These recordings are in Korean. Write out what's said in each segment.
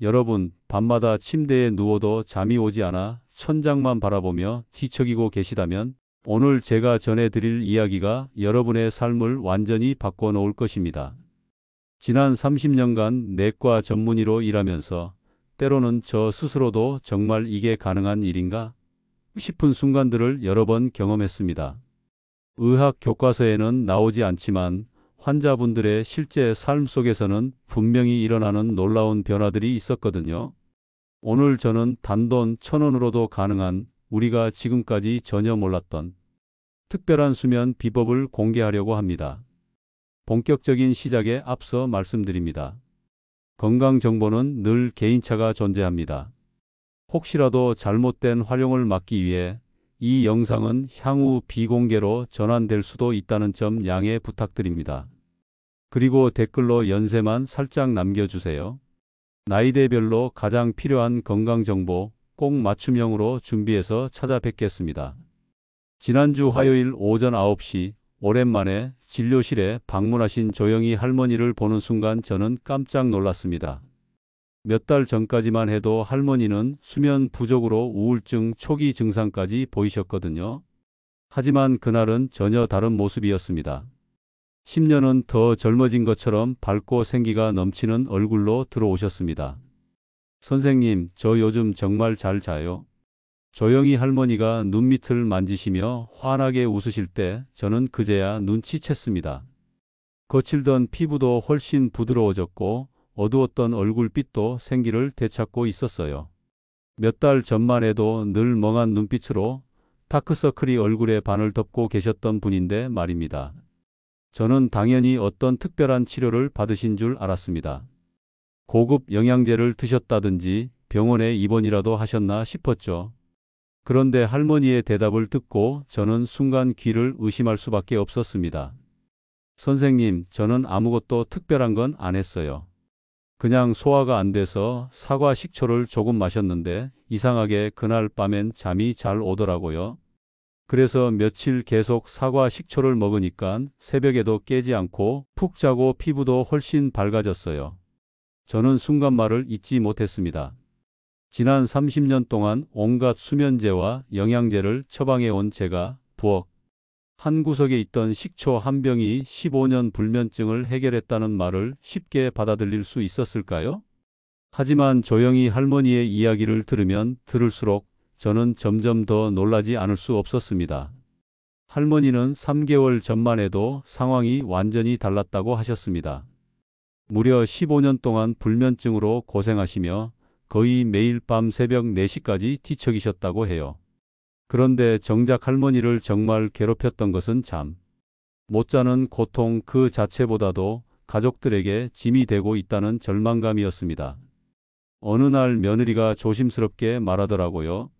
여러분, 밤마다 침대에 누워도 잠이 오지 않아 천장만 바라보며 뒤척이고 계시다면 오늘 제가 전해드릴 이야기가 여러분의 삶을 완전히 바꿔놓을 것입니다. 지난 30년간 내과 전문의로 일하면서 때로는 저 스스로도 정말 이게 가능한 일인가 싶은 순간들을 여러 번 경험했습니다. 의학 교과서에는 나오지 않지만 환자분들의 실제 삶 속에서는 분명히 일어나는 놀라운 변화들이 있었거든요. 오늘 저는 단돈 1,000원으로도 가능한 우리가 지금까지 전혀 몰랐던 특별한 수면 비법을 공개하려고 합니다. 본격적인 시작에 앞서 말씀드립니다. 건강 정보는 늘 개인차가 존재합니다. 혹시라도 잘못된 활용을 막기 위해 이 영상은 향후 비공개로 전환될 수도 있다는 점 양해 부탁드립니다. 그리고 댓글로 연세만 살짝 남겨주세요. 나이대별로 가장 필요한 건강정보 꼭 맞춤형으로 준비해서 찾아뵙겠습니다. 지난주 화요일 오전 9시 오랜만에 진료실에 방문하신 조영희 할머니를 보는 순간 저는 깜짝 놀랐습니다. 몇 달 전까지만 해도 할머니는 수면 부족으로 우울증 초기 증상까지 보이셨거든요. 하지만 그날은 전혀 다른 모습이었습니다. 10년은 더 젊어진 것처럼 밝고 생기가 넘치는 얼굴로 들어오셨습니다. 선생님, 저 요즘 정말 잘 자요. 조영희 할머니가 눈밑을 만지시며 환하게 웃으실 때 저는 그제야 눈치챘습니다. 거칠던 피부도 훨씬 부드러워졌고 어두웠던 얼굴빛도 생기를 되찾고 있었어요. 몇 달 전만 해도 늘 멍한 눈빛으로 다크서클이 얼굴의 반을 덮고 계셨던 분인데 말입니다. 저는 당연히 어떤 특별한 치료를 받으신 줄 알았습니다. 고급 영양제를 드셨다든지 병원에 입원이라도 하셨나 싶었죠. 그런데 할머니의 대답을 듣고 저는 순간 귀를 의심할 수밖에 없었습니다. 선생님, 저는 아무것도 특별한 건 안 했어요. 그냥 소화가 안 돼서 사과 식초를 조금 마셨는데 이상하게 그날 밤엔 잠이 잘 오더라고요. 그래서 며칠 계속 사과 식초를 먹으니까 새벽에도 깨지 않고 푹 자고 피부도 훨씬 밝아졌어요. 저는 순간 말을 잇지 못했습니다. 지난 30년 동안 온갖 수면제와 영양제를 처방해온 제가 부엌 한 구석에 있던 식초 한 병이 15년 불면증을 해결했다는 말을 쉽게 받아들일 수 있었을까요? 하지만 조영희 할머니의 이야기를 들으면 들을수록 저는 점점 더 놀라지 않을 수 없었습니다. 할머니는 3개월 전만 해도 상황이 완전히 달랐다고 하셨습니다. 무려 15년 동안 불면증으로 고생하시며 거의 매일 밤 새벽 4시까지 뒤척이셨다고 해요. 그런데 정작 할머니를 정말 괴롭혔던 것은 잠 못 자는 고통 그 자체보다도 가족들에게 짐이 되고 있다는 절망감이었습니다. 어느 날 며느리가 조심스럽게 말하더라고요.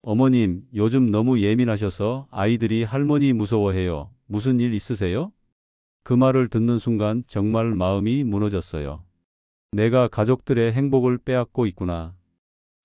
어머님, 요즘 너무 예민하셔서 아이들이 할머니 무서워해요. 무슨 일 있으세요? 그 말을 듣는 순간 정말 마음이 무너졌어요. 내가 가족들의 행복을 빼앗고 있구나.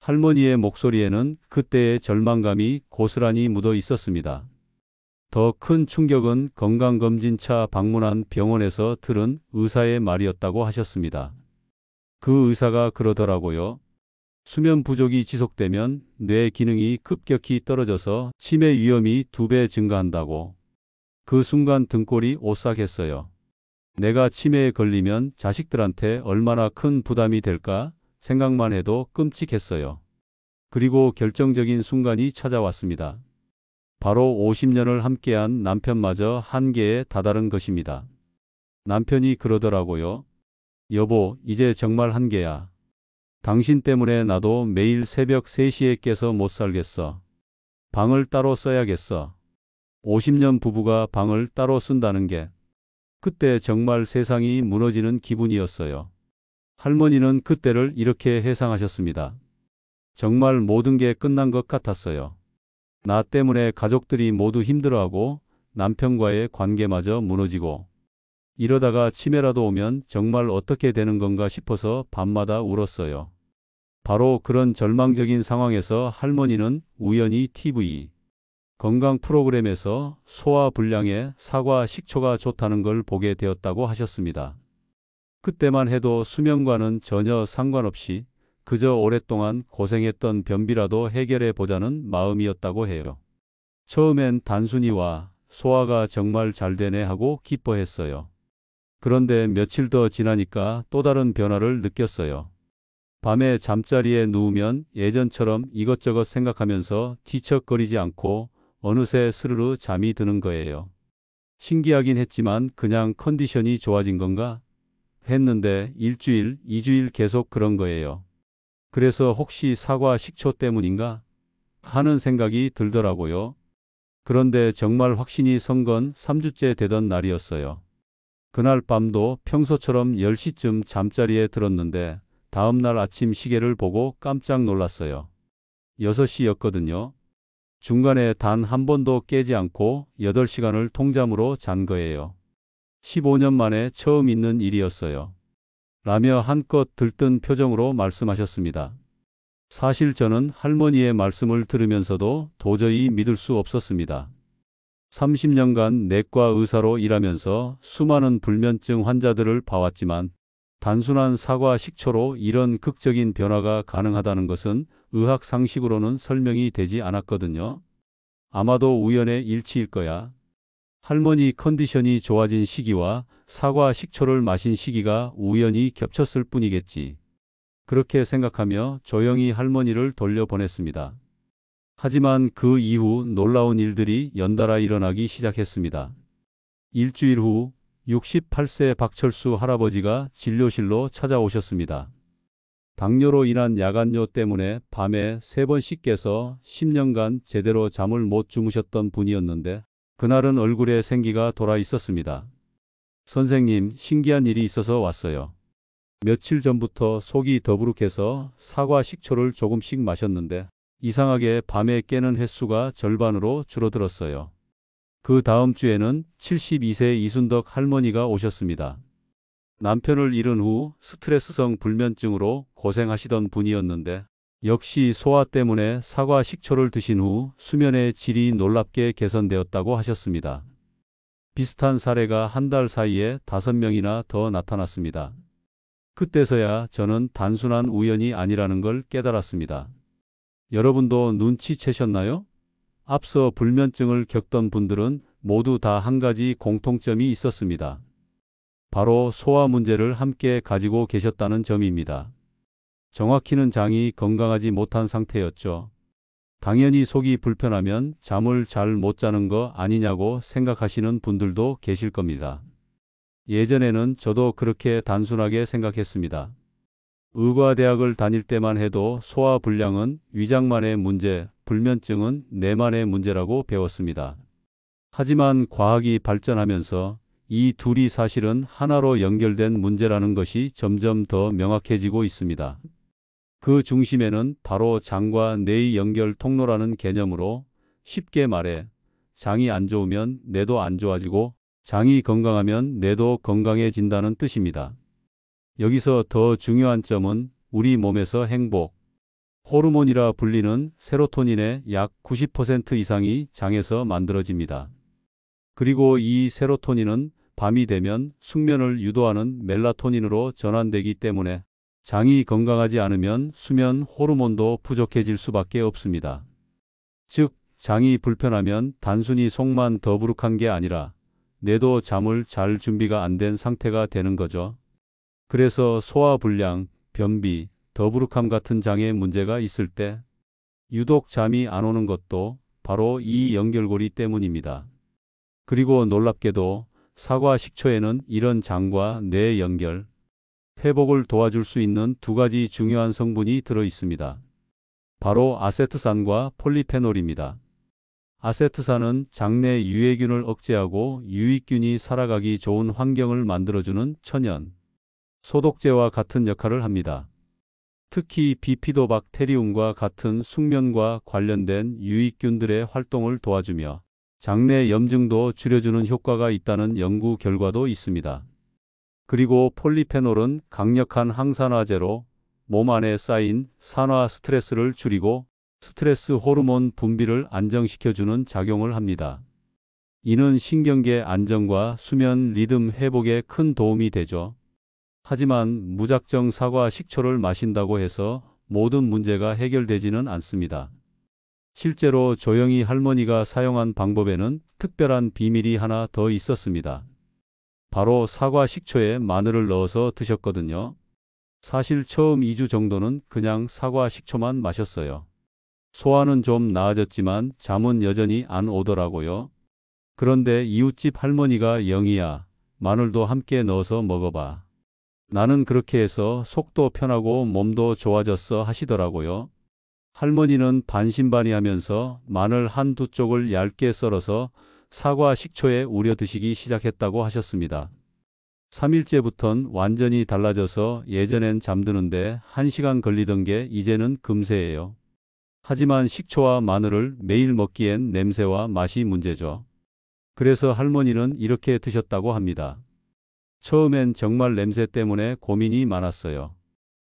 할머니의 목소리에는 그때의 절망감이 고스란히 묻어 있었습니다. 더 큰 충격은 건강검진차 방문한 병원에서 들은 의사의 말이었다고 하셨습니다. 그 의사가 그러더라고요. 수면 부족이 지속되면 뇌 기능이 급격히 떨어져서 치매 위험이 2배 증가한다고. 그 순간 등골이 오싹했어요. 내가 치매에 걸리면 자식들한테 얼마나 큰 부담이 될까 생각만 해도 끔찍했어요. 그리고 결정적인 순간이 찾아왔습니다. 바로 50년을 함께한 남편마저 한계에 다다른 것입니다. 남편이 그러더라고요. 여보, 이제 정말 한계야. 당신 때문에 나도 매일 새벽 3시에 깨서 못 살겠어. 방을 따로 써야겠어. 50년 부부가 방을 따로 쓴다는 게 그때 정말 세상이 무너지는 기분이었어요. 할머니는 그때를 이렇게 회상하셨습니다. 정말 모든 게 끝난 것 같았어요. 나 때문에 가족들이 모두 힘들어하고 남편과의 관계마저 무너지고 이러다가 치매라도 오면 정말 어떻게 되는 건가 싶어서 밤마다 울었어요. 바로 그런 절망적인 상황에서 할머니는 우연히 TV 건강 프로그램에서 소화 불량에 사과 식초가 좋다는 걸 보게 되었다고 하셨습니다. 그때만 해도 수면과는 전혀 상관없이 그저 오랫동안 고생했던 변비라도 해결해 보자는 마음이었다고 해요. 처음엔 단순히 와, 소화가 정말 잘 되네 하고 기뻐했어요. 그런데 며칠 더 지나니까 또 다른 변화를 느꼈어요. 밤에 잠자리에 누우면 예전처럼 이것저것 생각하면서 뒤척거리지 않고 어느새 스르르 잠이 드는 거예요. 신기하긴 했지만 그냥 컨디션이 좋아진 건가 했는데 일주일, 2주일 계속 그런 거예요. 그래서 혹시 사과 식초 때문인가 하는 생각이 들더라고요. 그런데 정말 확신이 선 건 3주째 되던 날이었어요. 그날 밤도 평소처럼 10시쯤 잠자리에 들었는데 다음 날 아침 시계를 보고 깜짝 놀랐어요. 6시였거든요. 중간에 단 한 번도 깨지 않고 8시간을 통잠으로 잔 거예요. 15년 만에 처음 있는 일이었어요. 라며 한껏 들뜬 표정으로 말씀하셨습니다. 사실 저는 할머니의 말씀을 들으면서도 도저히 믿을 수 없었습니다. 30년간 내과 의사로 일하면서 수많은 불면증 환자들을 봐왔지만 단순한 사과 식초로 이런 극적인 변화가 가능하다는 것은 의학 상식으로는 설명이 되지 않았거든요. 아마도 우연의 일치일 거야. 할머니 컨디션이 좋아진 시기와 사과 식초를 마신 시기가 우연히 겹쳤을 뿐이겠지. 그렇게 생각하며 조용히 할머니를 돌려보냈습니다. 하지만 그 이후 놀라운 일들이 연달아 일어나기 시작했습니다. 일주일 후 68세 박철수 할아버지가 진료실로 찾아오셨습니다. 당뇨로 인한 야간요 때문에 밤에 3번씩 깨서 10년간 제대로 잠을 못 주무셨던 분이었는데 그날은 얼굴에 생기가 돌아 있었습니다. 선생님, 신기한 일이 있어서 왔어요. 며칠 전부터 속이 더부룩해서 사과 식초를 조금씩 마셨는데 이상하게 밤에 깨는 횟수가 절반으로 줄어들었어요. 그 다음 주에는 72세 이순덕 할머니가 오셨습니다. 남편을 잃은 후 스트레스성 불면증으로 고생하시던 분이었는데 역시 소화 때문에 사과 식초를 드신 후 수면의 질이 놀랍게 개선되었다고 하셨습니다. 비슷한 사례가 한 달 사이에 5명이나 더 나타났습니다. 그때서야 저는 단순한 우연이 아니라는 걸 깨달았습니다. 여러분도 눈치채셨나요? 앞서 불면증을 겪던 분들은 모두 다 한 가지 공통점이 있었습니다. 바로 소화 문제를 함께 가지고 계셨다는 점입니다. 정확히는 장이 건강하지 못한 상태였죠. 당연히 속이 불편하면 잠을 잘 못 자는 거 아니냐고 생각하시는 분들도 계실 겁니다. 예전에는 저도 그렇게 단순하게 생각했습니다. 의과대학을 다닐 때만 해도 소화불량은 위장만의 문제, 불면증은 뇌만의 문제라고 배웠습니다. 하지만 과학이 발전하면서 이 둘이 사실은 하나로 연결된 문제라는 것이 점점 더 명확해지고 있습니다. 그 중심에는 바로 장과 뇌의 연결 통로라는 개념으로 쉽게 말해 장이 안 좋으면 뇌도 안 좋아지고 장이 건강하면 뇌도 건강해진다는 뜻입니다. 여기서 더 중요한 점은 우리 몸에서 행복, 호르몬이라 불리는 세로토닌의 약 90% 이상이 장에서 만들어집니다. 그리고 이 세로토닌은 밤이 되면 숙면을 유도하는 멜라토닌으로 전환되기 때문에 장이 건강하지 않으면 수면 호르몬도 부족해질 수밖에 없습니다. 즉, 장이 불편하면 단순히 속만 더부룩한 게 아니라 뇌도 잠을 잘 준비가 안 된 상태가 되는 거죠. 그래서 소화불량, 변비, 더부룩함 같은 장에 문제가 있을 때 유독 잠이 안 오는 것도 바로 이 연결고리 때문입니다. 그리고 놀랍게도 사과 식초에는 이런 장과 뇌 연결, 회복을 도와줄 수 있는 2가지 중요한 성분이 들어 있습니다. 바로 아세트산과 폴리페놀입니다. 아세트산은 장내 유해균을 억제하고 유익균이 살아가기 좋은 환경을 만들어주는 천연 소독제와 같은 역할을 합니다. 특히 비피도박테리움과 같은 숙면과 관련된 유익균들의 활동을 도와주며 장내 염증도 줄여주는 효과가 있다는 연구 결과도 있습니다. 그리고 폴리페놀은 강력한 항산화제로 몸 안에 쌓인 산화 스트레스를 줄이고 스트레스 호르몬 분비를 안정시켜주는 작용을 합니다. 이는 신경계 안정과 수면 리듬 회복에 큰 도움이 되죠. 하지만 무작정 사과 식초를 마신다고 해서 모든 문제가 해결되지는 않습니다. 실제로 조영희 할머니가 사용한 방법에는 특별한 비밀이 하나 더 있었습니다. 바로 사과 식초에 마늘을 넣어서 드셨거든요. 사실 처음 2주 정도는 그냥 사과 식초만 마셨어요. 소화는 좀 나아졌지만 잠은 여전히 안 오더라고요. 그런데 이웃집 할머니가 영희야, 마늘도 함께 넣어서 먹어봐. 나는 그렇게 해서 속도 편하고 몸도 좋아졌어 하시더라고요. 할머니는 반신반의하면서 마늘 한두 쪽을 얇게 썰어서 사과 식초에 우려 드시기 시작했다고 하셨습니다. 3일째부턴 완전히 달라져서 예전엔 잠드는데 1시간 걸리던 게 이제는 금세예요. 하지만 식초와 마늘을 매일 먹기엔 냄새와 맛이 문제죠. 그래서 할머니는 이렇게 드셨다고 합니다. 처음엔 정말 냄새 때문에 고민이 많았어요.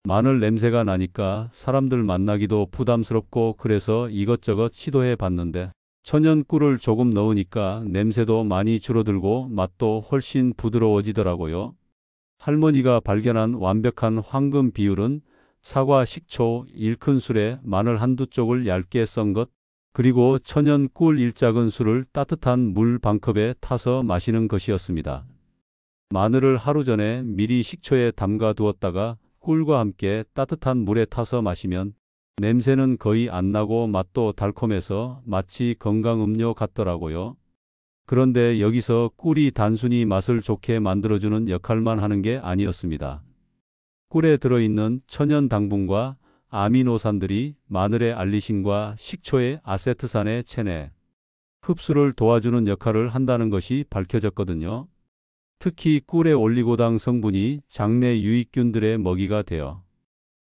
마늘 냄새가 나니까 사람들 만나기도 부담스럽고 그래서 이것저것 시도해 봤는데 천연 꿀을 조금 넣으니까 냄새도 많이 줄어들고 맛도 훨씬 부드러워지더라고요. 할머니가 발견한 완벽한 황금 비율은 사과 식초 1큰술에 마늘 한두 쪽을 얇게 썬 것, 그리고 천연 꿀 1작은술을 따뜻한 물 반컵에 타서 마시는 것이었습니다. 마늘을 하루 전에 미리 식초에 담가 두었다가 꿀과 함께 따뜻한 물에 타서 마시면 냄새는 거의 안 나고 맛도 달콤해서 마치 건강음료 같더라고요. 그런데 여기서 꿀이 단순히 맛을 좋게 만들어주는 역할만 하는 게 아니었습니다. 꿀에 들어있는 천연 당분과 아미노산들이 마늘의 알리신과 식초의 아세트산의 체내 흡수를 도와주는 역할을 한다는 것이 밝혀졌거든요. 특히 꿀의 올리고당 성분이 장내 유익균들의 먹이가 되어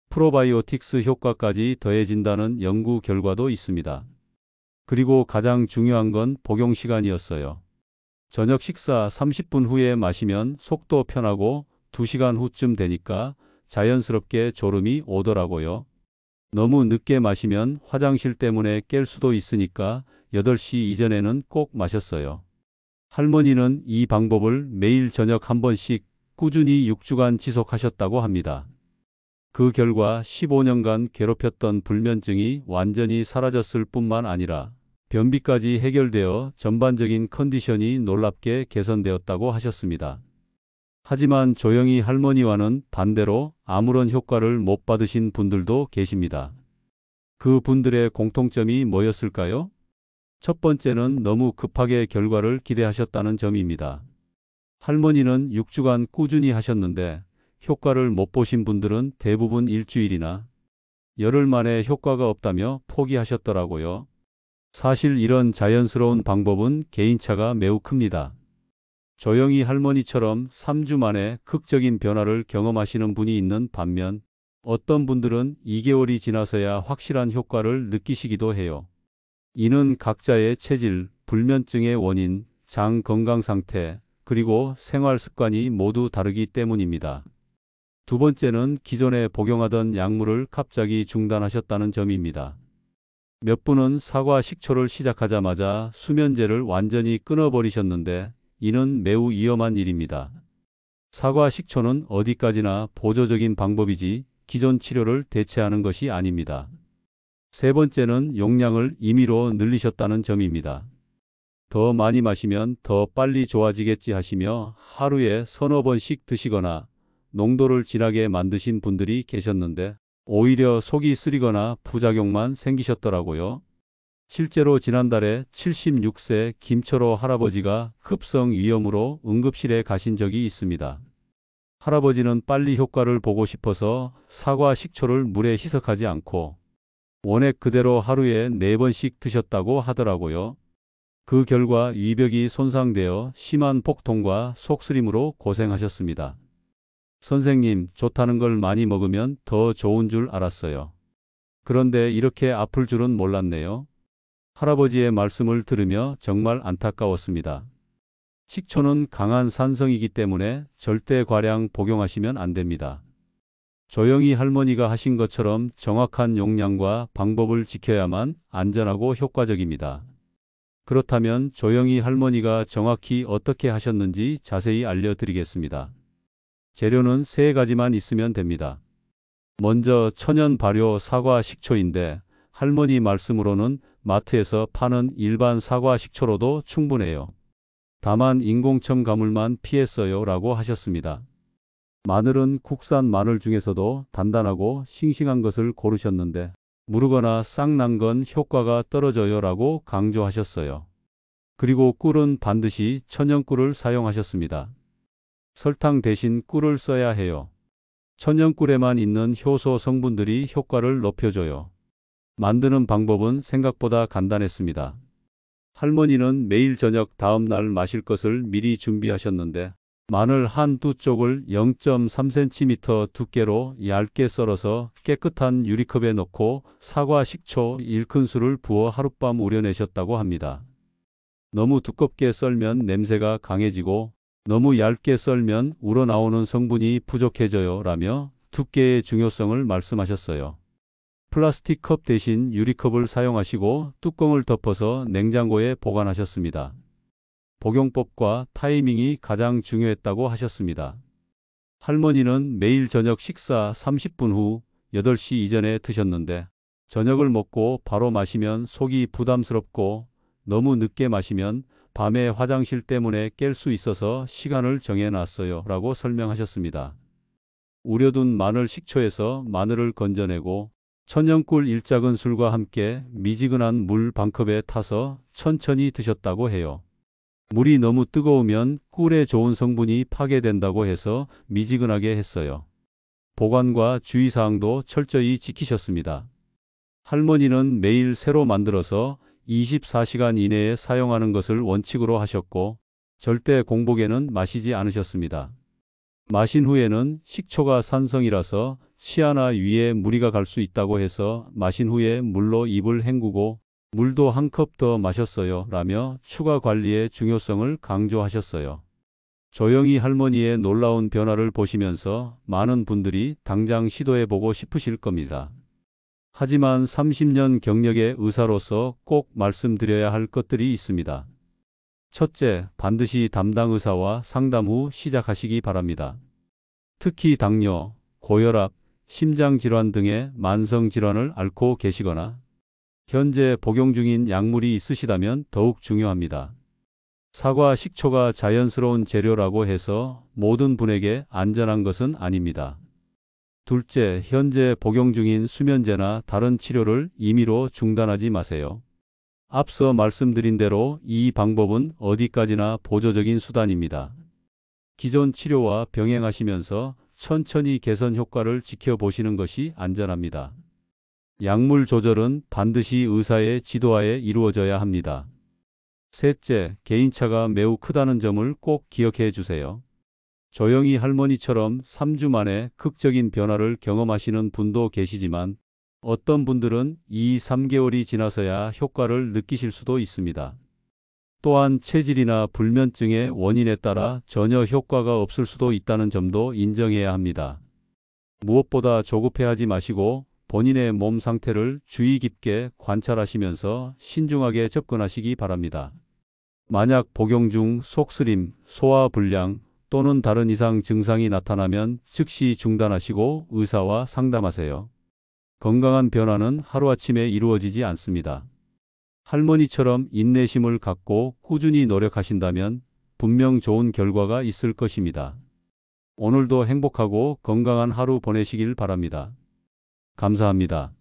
프로바이오틱스 효과까지 더해진다는 연구 결과도 있습니다. 그리고 가장 중요한 건 복용 시간이었어요. 저녁 식사 30분 후에 마시면 속도 편하고 2시간 후쯤 되니까 자연스럽게 졸음이 오더라고요. 너무 늦게 마시면 화장실 때문에 깰 수도 있으니까 8시 이전에는 꼭 마셨어요. 할머니는 이 방법을 매일 저녁 한 번씩 꾸준히 6주간 지속하셨다고 합니다. 그 결과 15년간 괴롭혔던 불면증이 완전히 사라졌을 뿐만 아니라 변비까지 해결되어 전반적인 컨디션이 놀랍게 개선되었다고 하셨습니다. 하지만 조영희 할머니와는 반대로 아무런 효과를 못 받으신 분들도 계십니다. 그 분들의 공통점이 뭐였을까요? 첫 번째는 너무 급하게 결과를 기대하셨다는 점입니다. 할머니는 6주간 꾸준히 하셨는데 효과를 못 보신 분들은 대부분 일주일이나 열흘 만에 효과가 없다며 포기하셨더라고요. 사실 이런 자연스러운 방법은 개인차가 매우 큽니다. 조영희 할머니처럼 3주 만에 극적인 변화를 경험하시는 분이 있는 반면 어떤 분들은 2개월이 지나서야 확실한 효과를 느끼시기도 해요. 이는 각자의 체질, 불면증의 원인, 장 건강 상태, 그리고 생활 습관이 모두 다르기 때문입니다. 두 번째는 기존에 복용하던 약물을 갑자기 중단하셨다는 점입니다. 몇 분은 사과 식초를 시작하자마자 수면제를 완전히 끊어버리셨는데 이는 매우 위험한 일입니다. 사과 식초는 어디까지나 보조적인 방법이지 기존 치료를 대체하는 것이 아닙니다. 세 번째는 용량을 임의로 늘리셨다는 점입니다. 더 많이 마시면 더 빨리 좋아지겠지 하시며 하루에 서너 번씩 드시거나 농도를 진하게 만드신 분들이 계셨는데 오히려 속이 쓰리거나 부작용만 생기셨더라고요. 실제로 지난달에 76세 김철호 할아버지가 급성 위염으로 응급실에 가신 적이 있습니다. 할아버지는 빨리 효과를 보고 싶어서 사과 식초를 물에 희석하지 않고 원액 그대로 하루에 4번씩 드셨다고 하더라고요. 그 결과 위벽이 손상되어 심한 복통과 속쓰림으로 고생하셨습니다. 선생님, 좋다는 걸 많이 먹으면 더 좋은 줄 알았어요. 그런데 이렇게 아플 줄은 몰랐네요. 할아버지의 말씀을 들으며 정말 안타까웠습니다. 식초는 강한 산성이기 때문에 절대 과량 복용하시면 안 됩니다. 조영희 할머니가 하신 것처럼 정확한 용량과 방법을 지켜야만 안전하고 효과적입니다. 그렇다면 조영희 할머니가 정확히 어떻게 하셨는지 자세히 알려드리겠습니다. 재료는 3가지만 있으면 됩니다. 먼저 천연 발효 사과 식초인데 할머니 말씀으로는 마트에서 파는 일반 사과 식초로도 충분해요. 다만 인공첨 가물만 피했어요 라고 하셨습니다. 마늘은 국산 마늘 중에서도 단단하고 싱싱한 것을 고르셨는데 무르거나 싹 난 건 효과가 떨어져요 라고 강조하셨어요. 그리고 꿀은 반드시 천연 꿀을 사용하셨습니다. 설탕 대신 꿀을 써야 해요. 천연 꿀에만 있는 효소 성분들이 효과를 높여줘요. 만드는 방법은 생각보다 간단했습니다. 할머니는 매일 저녁 다음 날 마실 것을 미리 준비하셨는데 마늘 한두 쪽을 0.3cm 두께로 얇게 썰어서 깨끗한 유리컵에 넣고 사과 식초 1큰술을 부어 하룻밤 우려내셨다고 합니다. 너무 두껍게 썰면 냄새가 강해지고 너무 얇게 썰면 우러나오는 성분이 부족해져요 라며 두께의 중요성을 말씀하셨어요. 플라스틱 컵 대신 유리컵을 사용하시고 뚜껑을 덮어서 냉장고에 보관하셨습니다. 복용법과 타이밍이 가장 중요했다고 하셨습니다. 할머니는 매일 저녁 식사 30분 후 8시 이전에 드셨는데 저녁을 먹고 바로 마시면 속이 부담스럽고 너무 늦게 마시면 밤에 화장실 때문에 깰 수 있어서 시간을 정해놨어요 라고 설명하셨습니다. 우려둔 마늘 식초에서 마늘을 건져내고 천연꿀 1작은술과 함께 미지근한 물 반컵에 타서 천천히 드셨다고 해요. 물이 너무 뜨거우면 꿀의 좋은 성분이 파괴된다고 해서 미지근하게 했어요. 보관과 주의사항도 철저히 지키셨습니다. 할머니는 매일 새로 만들어서 24시간 이내에 사용하는 것을 원칙으로 하셨고 절대 공복에는 마시지 않으셨습니다. 마신 후에는 식초가 산성이라서 치아나 위에 무리가 갈 수 있다고 해서 마신 후에 물로 입을 헹구고 물도 한 컵 더 마셨어요 라며 추가 관리의 중요성을 강조하셨어요. 조영희 할머니의 놀라운 변화를 보시면서 많은 분들이 당장 시도해보고 싶으실 겁니다. 하지만 30년 경력의 의사로서 꼭 말씀드려야 할 것들이 있습니다. 첫째, 반드시 담당 의사와 상담 후 시작하시기 바랍니다. 특히 당뇨, 고혈압, 심장질환 등의 만성질환을 앓고 계시거나 현재 복용 중인 약물이 있으시다면 더욱 중요합니다. 사과 식초가 자연스러운 재료라고 해서 모든 분에게 안전한 것은 아닙니다. 둘째, 현재 복용 중인 수면제나 다른 치료를 임의로 중단하지 마세요. 앞서 말씀드린 대로 이 방법은 어디까지나 보조적인 수단입니다. 기존 치료와 병행하시면서 천천히 개선 효과를 지켜보시는 것이 안전합니다. 약물 조절은 반드시 의사의 지도하에 이루어져야 합니다. 셋째, 개인차가 매우 크다는 점을 꼭 기억해 주세요. 조영희 할머니처럼 3주 만에 극적인 변화를 경험하시는 분도 계시지만 어떤 분들은 2~3개월이 지나서야 효과를 느끼실 수도 있습니다. 또한 체질이나 불면증의 원인에 따라 전혀 효과가 없을 수도 있다는 점도 인정해야 합니다. 무엇보다 조급해하지 마시고 본인의 몸 상태를 주의 깊게 관찰하시면서 신중하게 접근하시기 바랍니다. 만약 복용 중 속쓰림, 소화불량 또는 다른 이상 증상이 나타나면 즉시 중단하시고 의사와 상담하세요. 건강한 변화는 하루아침에 이루어지지 않습니다. 할머니처럼 인내심을 갖고 꾸준히 노력하신다면 분명 좋은 결과가 있을 것입니다. 오늘도 행복하고 건강한 하루 보내시길 바랍니다. 감사합니다.